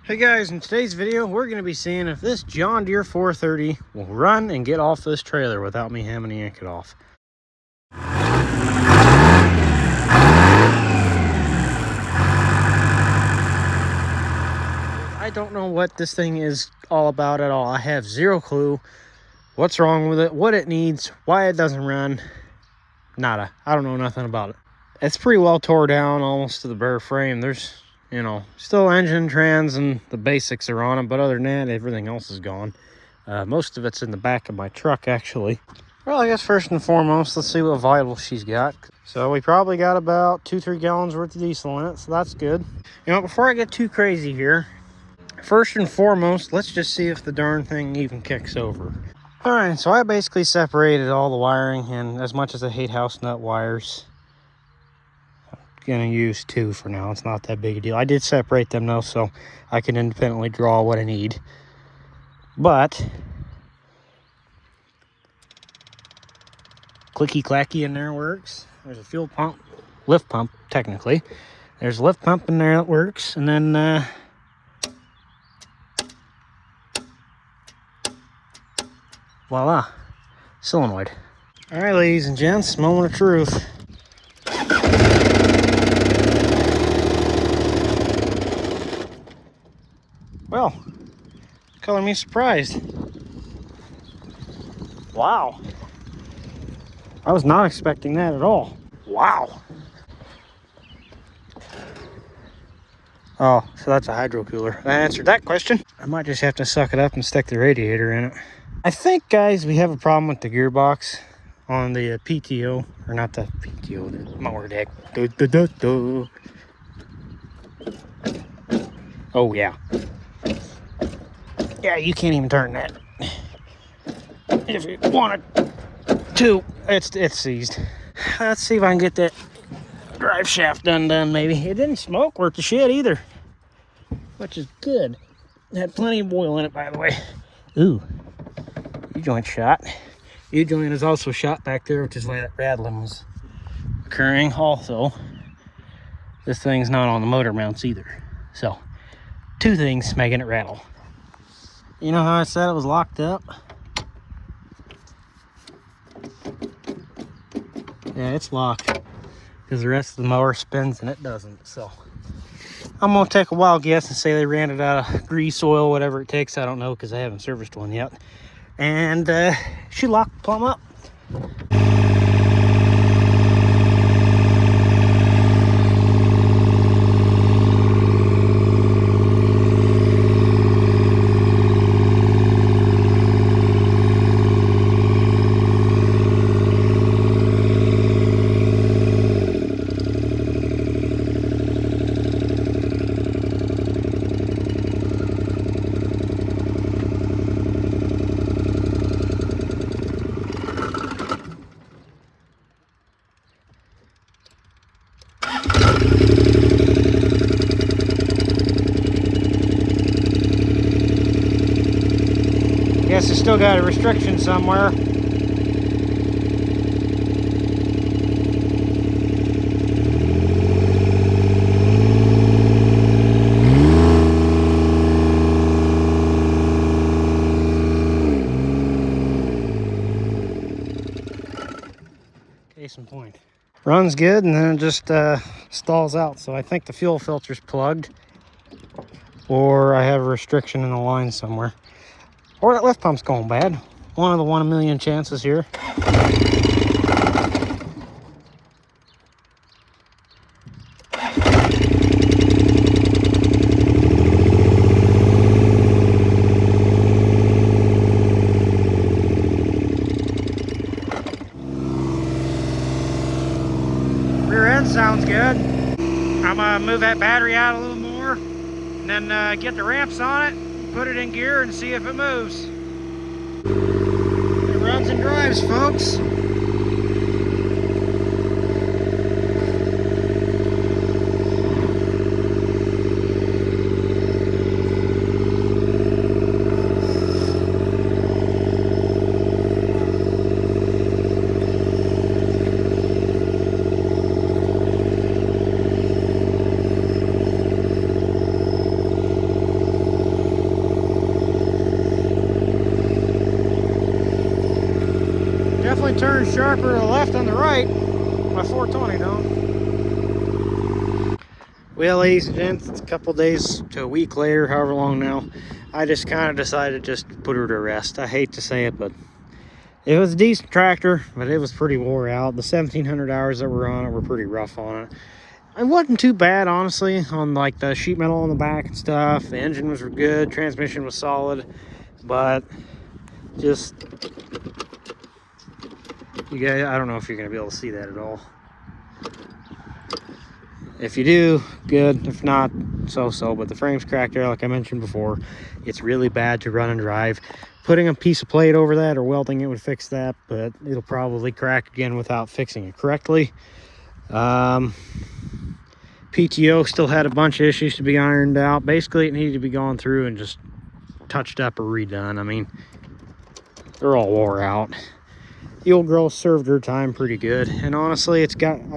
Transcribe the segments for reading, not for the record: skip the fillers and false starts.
Hey guys, in today's video we're going to be seeing if this John Deere 430 will run and get off this trailer without me having to yank it off. I don't know what this thing is all about at all. I have zero clue what's wrong with it, what it needs, why it doesn't run. Nada. I don't know nothing about it. It's pretty well tore down almost to the bare frame. There's, you know, still engine, trans, and the basics are on it, but other than that, everything else is gone. Most of it's in the back of my truck, actually. Well, I guess first and foremost, let's see what vital she's got. So we probably got about 2-3 gallons worth of diesel in it, so that's good. You know, before I get too crazy here, first and foremost, let's just see if the darn thing even kicks over. All right, so I basically separated all the wiring, and as much as I hate house nut wires, gonna use 2 for now. It's not that big a deal. I did separate them though, so I can independently draw what I need. But clicky clacky in there works. There's a fuel pump, lift pump technically. There's a lift pump in there that works, and then voila, solenoid. All right, ladies and gents, moment of truth. Well, color me surprised. Wow. I was not expecting that at all. Wow. Oh, so that's a hydro cooler. That answered that question. I might just have to suck it up and stick the radiator in it. I think, guys, we have a problem with the gearbox on the PTO, or not the PTO, the mower deck. Oh, yeah. Yeah, you can't even turn that. If you wanted to, it's seized. Let's see if I can get that drive shaft done maybe. It didn't smoke worth the shit either, which is good. It had plenty of oil in it, by the way. Ooh, U-joint shot. U-joint is also shot back there, which is why that rattling was occurring. Also, this thing's not on the motor mounts either. So, 2 things making it rattle. You know how I said it was locked up? Yeah, it's locked because the rest of the mower spins and it doesn't. So I'm gonna take a wild guess and say they ran it out of grease, oil, whatever it takes. I don't know because I haven't serviced one yet. And she locked plumb up. Guess it's still got a restriction somewhere. Case in point. Runs good and then it just stalls out. So I think the fuel filter's plugged, or I have a restriction in the line somewhere. Or that lift pump's going bad. One of the 1 in a million chances here. Rear end sounds good. I'm gonna move that battery out a little more and then get the ramps on it, put it in gear and see if it moves. It runs and drives, folks. only turns sharper to the left and the right. My 420 don't. Well, ladies and gents, it's a couple days to a week later, however long now. I just kind of decided just to put her to rest. I hate to say it, but it was a decent tractor, but it was pretty wore out. The 1,700 hours that were on it were pretty rough on it. It wasn't too bad, honestly, on like the sheet metal on the back and stuff. The engine was good, transmission was solid, but just, you guys, I don't know if you're gonna be able to see that at all. If you do, good. If not, so-so. But the frame's cracked there, like I mentioned before. It's really bad to run and drive. Putting a piece of plate over that or welding it would fix that, but it'll probably crack again without fixing it correctly. PTO still had a bunch of issues to be ironed out. Basically, it needed to be gone through and just touched up or redone. I mean, they're all wore out. The old girl served her time pretty good, and honestly, I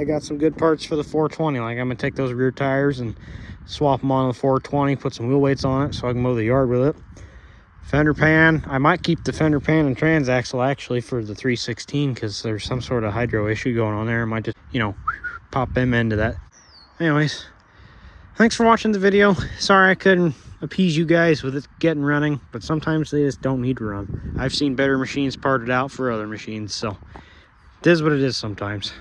got some good parts for the 420. Like, I'm gonna take those rear tires and swap them on the 420, put some wheel weights on it so I can mow the yard with it. Fender pan, I might keep the fender pan and transaxle actually for the 316 because there's some sort of hydro issue going on there. I might just, you know, pop them into that. Anyways, thanks for watching the video. Sorry I couldn't appease you guys with it getting running, but sometimes they just don't need to run. I've seen better machines parted out for other machines, so it is what it is sometimes.